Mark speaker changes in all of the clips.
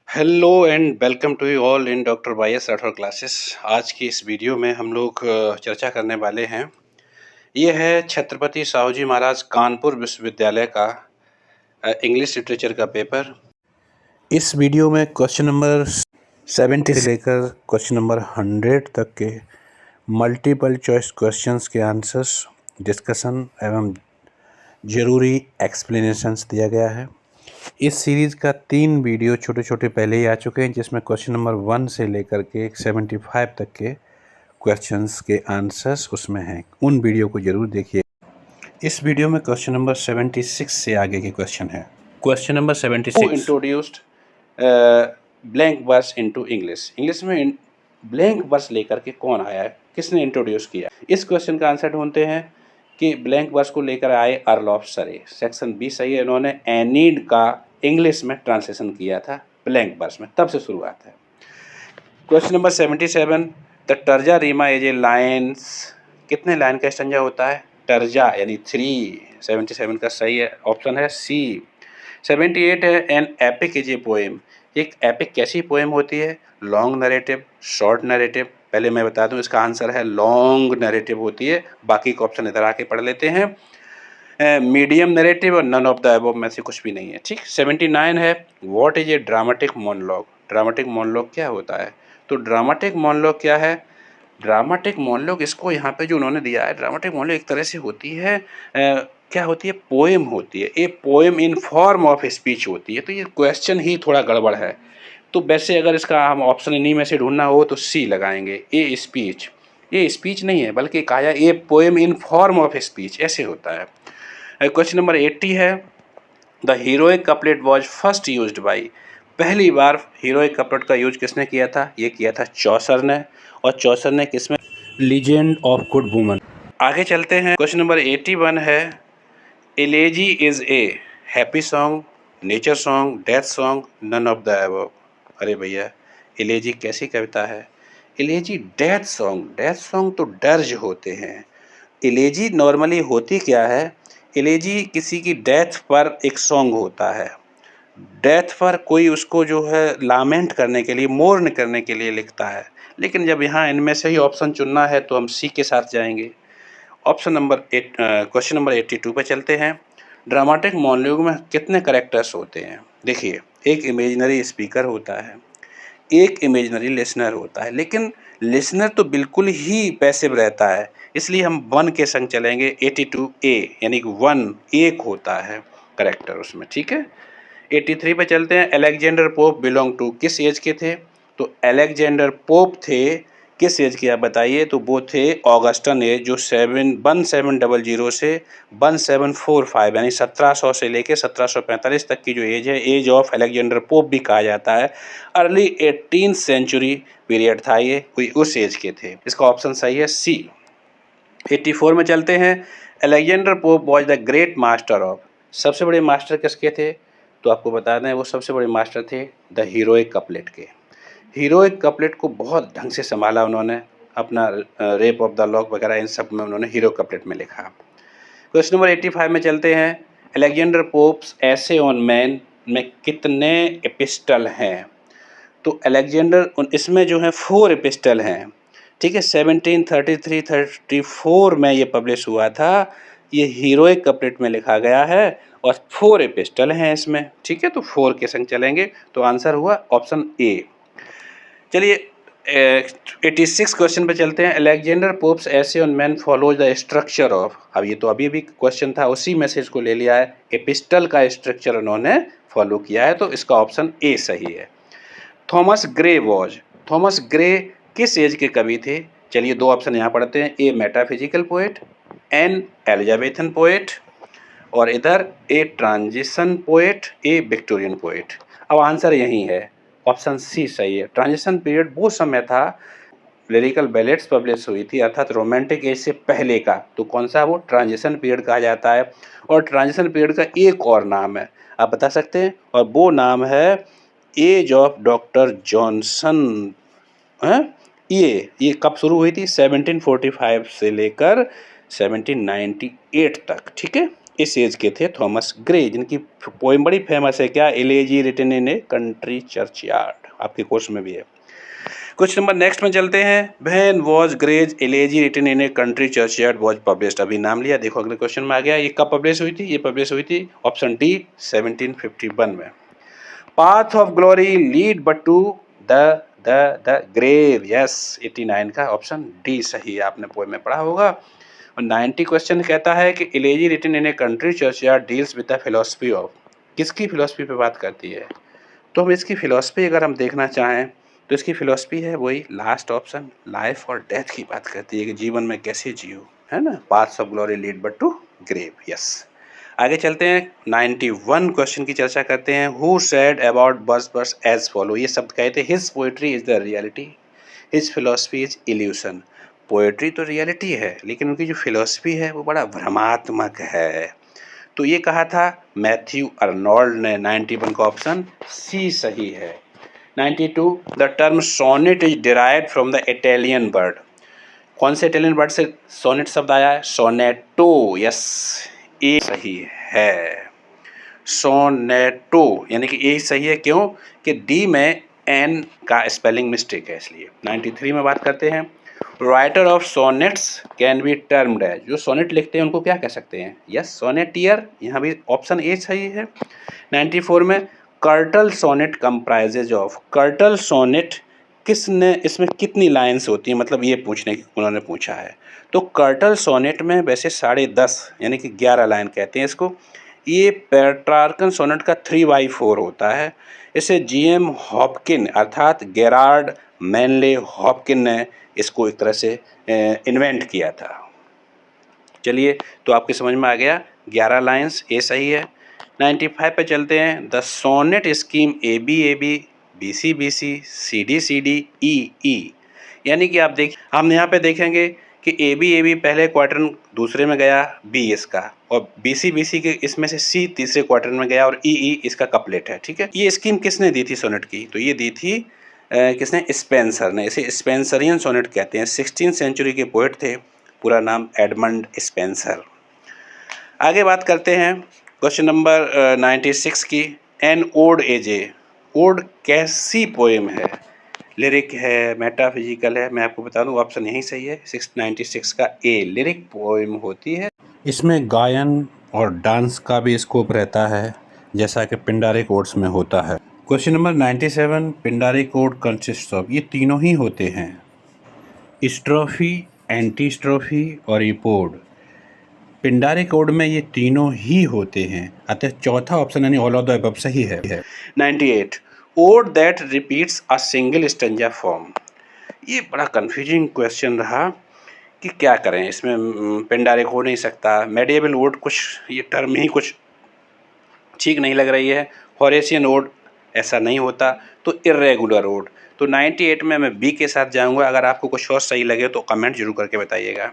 Speaker 1: Hello and welcome to you all in doctor Y S Rathore classes. आज की इस video में हम लोग चर्चा करने वाले हैं। ये है छत्रपति साहू जी महाराज कानपुर विश्वविद्यालय का इंग्लिश लिटरेचर का पेपर। इस वीडियो में क्वेश्चन नंबर 70 से लेकर क्वेश्चन नंबर 100 तक के मल्टीपल चॉइस क्वेश्चंस के आंसर्स, डिस्कशन एवं ज़रूरी एक्सप्लेनेशंस दिया गया है। इस सीरीज़ का 3 वीडियो छोटे छोटे पहले ही आ चुके हैं, जिसमें क्वेश्चन नंबर 1 से लेकर के 75 तक के क्वेश्चंस के आंसर्स उसमें हैं। उन वीडियो को ज़रूर देखिए। इस वीडियो में क्वेश्चन नंबर 76 से आगे के क्वेश्चन है। Question number 76, introduced blank verse into English. English में ब्लैंक वर्स लेकर के कौन आया है, किसने इंट्रोड्यूस किया? इस क्वेश्चन का आंसर ढूंढते हैं कि ब्लैंक वर्स को लेकर आए अर्ल ऑफ सरे। सेक्शन 20 सही है, इन्होंने एनीड का इंग्लिश में ट्रांसलेशन किया था ब्लैंक वर्स में, तब से शुरुआत है। Question number 77, the terza rima as a lines. कितने लाइन का स्टंजा होता है? टर्जा यानी 3। 77 का सही है ऑप्शन है सी। 78 है, an epic is a poem. एक एपिक कैसी पोएम होती है? Long narrative, short narrative. पहले मैं बता दूं, इसका आंसर है लॉन्ग नरेटिव होती है। बाकी का ऑप्शन इधर आके पढ़ लेते हैं। मीडियम नरेटिव और नन ऑफ द अबव में से कुछ भी नहीं है। ठीक। 79 है, what is a dramatic monologue. Dramatic monologue क्या होता है? तो ड्रामेटिक मोनोलॉग क्या है? ड्रामेटिक मोनोलॉग, इसको यहाँ पे जो उन्होंने दिया है, ड्रामेटिक मोनोलॉग एक तरह से होती है क्या होती है? पोएम होती है। A poem in form of speech होती है। तो ये क्वेश्चन ही थोड़ा गड़बड़ है। तो वैसे अगर इसका हम ऑप्शन इन्हीं में से ढूंढना हो तो सी लगाएंगे, ए स्पीच। ये स्पीच नहीं है, बल्कि कहा जाए a poem in form of speech, ऐसे होता है। क्वेश्चन नंबर 80 है, the heroic couplet was first used by. पहली बार हीरोइक कपलेट का यूज किसने किया था? ये किया था चौसर ने। और चौसर ने किसमें? Legend of good woman. आगे चलते हैं। क्वेश्चन नंबर 81 है, elegy is a happy song, nature song, death song, none of the above. अरे भैया, एलेजी कैसी कविता है? Elegy death song. Death song तो डर्ज होते हैं। एलेजी नॉर्मली होती क्या है? एलेजी किसी की डेथ पर एक सॉन्ग होता है। डेथ पर कोई उसको जो है लामेंट करने के लिए, मोर्न करने के लिए लिखता है। लेकिन जब यहाँ इनमें से ही ऑप्शन चुनना है तो हम सी के साथ जाएंगे। ऑप्शन नंबर 8, क्वेश्चन नंबर 82 पे चलते हैं। ड्रामेटिक मोनोलॉग में कितने कैरेक्टर्स होते हैं? देखिए, एक इमेजिनरी स्पीकर होता है, एक इमेजिनरी लिसनर होता है, लेकिन लिसनर तो बिल्कुल ही पैसिव रहता है, इसलिए हम 1 के संग चलेंगे। 82 ए यानी कि 1 एक होता है करेक्टर उसमें। ठीक है। 83 पे चलते हैं। अलेक्जेंडर पोप बिलोंग टू, किस एज के थे? तो अलेक्जेंडर पोप थे किस एज के, आप बताइए? तो वो थे ऑगस्टन एज, जो 1700 से 1745 यानी 1700 से लेकर 1745 तक की जो एज है, एज ऑफ अलेक्जेंडर पोप भी कहा जाता है। अर्ली 18th सेंचुरी पीरियड था ये, कोई उस एज के थे। इसका ऑप्शन सही है सी। 84 में चलते हैं। Alexander pope was the great master of. सबसे बड़े मास्टर किसके थे? तो आपको बता दें, वो सबसे बड़े मास्टर थे द हीरोइक कपलेट के। हीरोइक कपलेट को बहुत ढंग से संभाला उन्होंने। अपना रेप ऑफ द लॉक वगैरह इन सब में उन्होंने हीरो कपलेट में लिखा। क्वेश्चन नंबर 85 में चलते हैं। अलेक्जेंडर पोप्स ऐसे ऑन मैन में कितने एपिस्टल हैं? तो अलेक्जेंडर इसमें जो है 4 एपिस्टल हैं। ठीक है। 1733-34 में ये पब्लिश हुआ था। ये हीरोइक कपलेट में लिखा गया है और 4 एपिस्टल हैं इसमें। ठीक है, तो 4 के संग चलेंगे। तो आंसर हुआ ऑप्शन ए। चलिए 86 क्वेश्चन पे चलते हैं। अलेक्जेंडर पोप्स ऐसे on man follows the structure of. अब ये तो अभी भी क्वेश्चन था, उसी मैसेज को ले लिया है। एपिस्टल का स्ट्रक्चर उन्होंने फॉलो किया है, तो इसका ऑप्शन ए सही है। Thomas Gray was. Thomas Gray किस एज के कवि थे? चलिए दो ऑप्शन यहाँ पढ़ते हैं। A metaphysical poet, an Elizabethan poet, और इधर a transition poet, a Victorian poet. अब आंसर यही है, ऑप्शन सी सही है। ट्रांजिशन पीरियड वो समय था, लिरिकल बैलेट्स पब्लिश हुई थी, अर्थात रोमांटिक एज से पहले का। तो कौन सा? वो ट्रांजिशन पीरियड कहा जाता है। और ट्रांजिशन पीरियड का एक और नाम है, आप बता सकते हैं? और वो नाम है एज ऑफ डॉक्टर जॉनसन। हैं? ये कब शुरू हुई थी? 1745 से लेकर 1798 तक। ठीक है। इस एज के थे थॉमस ग्रे, जिनकी पोएम बड़ी फेमस है, क्या, elegy written in a country churchyard, आपके कोर्स में भी है। क्वेश्चन नंबर नेक्स्ट में चलते हैं। When was Gray's elegy written in a country churchyard was published, अभी नाम लिया, देखो अगले क्वेश्चन में आ गया, ये कब पब्लिश हुई थी, ये पब्लिश हुई थी ऑप्शन डी 1751 में। Path of glory lead but to the grave, yes 89 का ऑप्शन डी सही है, आपने पोएम में पढ़ा होगा। और 90 क्वेश्चन कहता है कि elegy written in a country churchyard deals with the philosophy of, किसकी फिलॉसफी पे बात करती है, तो हम इसकी फिलॉसफी अगर हम देखना चाहें तो इसकी फिलॉसफी है वही लास्ट ऑप्शन, लाइफ और डेथ की बात करती है कि जीवन में कैसे जियो, है ना, paths of glory lead but to grave, yes. आगे चलते हैं, 91 क्वेश्चन की चर्चा करते हैं। हु सेड अबाउट बस एज फॉलो, ये शब्द कहते हैं, his poetry is the reality, his philosophy is illusion. Poetry तो रियलिटी है, लेकिन उनकी जो फिलॉसफी है वो बड़ा भ्रमात्मक है, तो ये कहा था मैथ्यू अर्नोल्ड ने। 91 का ऑप्शन सी सही है। 92, the term sonnet is derived from the Italian word, कौन से इटालियन वर्ड से सोनेट शब्द आया है, सोनेटो, यस ए सही है, सोनेटो, यानी कि ए सही है, क्यों कि डी में एन का स्पेलिंग मिस्टेक है इसलिए। 93 में बात करते हैं, writer of sonnets can be termed as, जो सोनेट लिखते हैं उनको क्या कह सकते हैं, यस सोनेटियर, यहाँ भी ऑप्शन ए सही है। 94 में curtal sonnet comprises of, curtal sonnet किसने, इसमें कितनी लाइन्स होती हैं, मतलब ये पूछने की उन्होंने पूछा है, तो कर्टल सोनेट में वैसे 10.5 यानी कि 11 लाइन कहते हैं इसको, ये पेट्रार्कन सोनेट का 3/4 होता है। इसे जीएम हॉपकिन अर्थात गेरार्ड मैनले हॉपकिन ने इसको एक तरह से इन्वेंट किया था। चलिए, तो आपकी समझ में आ गया, 11 लाइन्स, ए सही है। 95 पे चलते हैं, the sonnet scheme A B BC BC CD CD E, यानी कि आप हम यहाँ पे देखेंगे कि ए बी पहले क्वार्टर दूसरे में गया, बी इसका, और BC BC के इसमें से सी तीसरे क्वार्टर में गया, और ई इसका कपलेट है, ठीक है। ये स्कीम किसने दी थी सोनेट की, तो ये दी थी किसने, स्पेंसर ने, इसे स्पेंसरियन सोनेट कहते हैं। 16th सेंचुरी के पोएट थे, पूरा नाम एडमंड स्पेंसर। आगे बात करते हैं क्वेश्चन नंबर 96 की, एन ओड एजे, ओड कैसी पोएम है, लिरिक है, मेटाफिजिकल है, मैं आपको बता दूं ऑप्शन यही सही है, 696 का ए, लिरिक पोएम होती है। इसमें गायन और डांस का भी स्कोप रहता है, जैसा कि पिंडारी कोड्स में होता है। Question number 97, Pindari code consist of, ये तीनों ही होते हैं, स्ट्रोफी, एंटी स्ट्रोफी और इपोड। पिंडारी कोड में ये तीनों ही होते हैं, अतः चौथा ऑप्शन यानी ऑल ऑफ द अबव सही है। 98, ode that repeats a single stanza form, ये बड़ा कंफ्यूजिंग क्वेश्चन रहा कि क्या करें इसमें, पिंडारिक हो नहीं सकता, मेडिएवल ओड कुछ ये टर्म ही कुछ ठीक नहीं लग रही है, हॉरेशियन ओड ऐसा नहीं होता, तो इर्रेगुलर ओड, तो 98 में मैं बी के साथ जाऊंगा। अगर आपको कुछ और सही लगे तो कमेंट जरूर करके बताइएगा।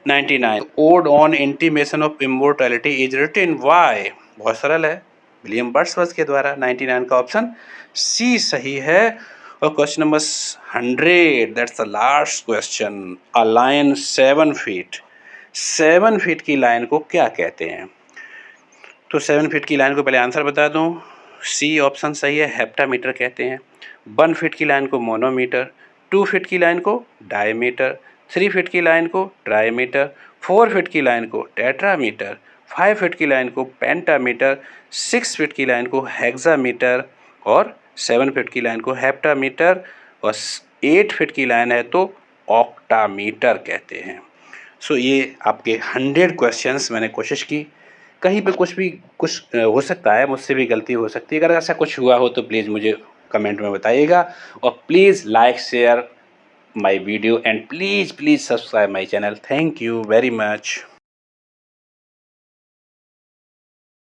Speaker 1: 99, ode on intimation of immortality is written by, बहुत सरल है, विलियम वर्ड्सवर्थ के द्वारा। 99 का ऑप्शन सी सही है। और question number 100, that's the last question, a line 7 feet, 7 feet की लाइन को क्या कहते हैं, तो 7 फीट की लाइन को पहले आंसर बता दूं, सी ऑप्शन सही है, हेप्टामीटर कहते हैं। 1 फीट की लाइन को मोनोमीटर, 2 फीट की लाइन को डायमीटर, 3 फीट की लाइन को ट्राईमीटर, 4 फीट की लाइन को टेट्रामीटर, 5 फीट की लाइन को पेंटामीटर, 6 फीट की लाइन को हेक्सामीटर, और 7 फीट की लाइन को हेप्टामीटर, और 8 फीट की लाइन है तो ऑक्टामीटर कहते हैं। सो ये आपके 100 क्वेश्चंस मैंने कोशिश की, कहीं पे कुछ हो सकता है, मुझसे भी गलती हो सकती है, अगर ऐसा कुछ हुआ हो तो प्लीज़ मुझे कमेंट में बताइएगा, और please like share my video and please subscribe my channel. Thank you very much.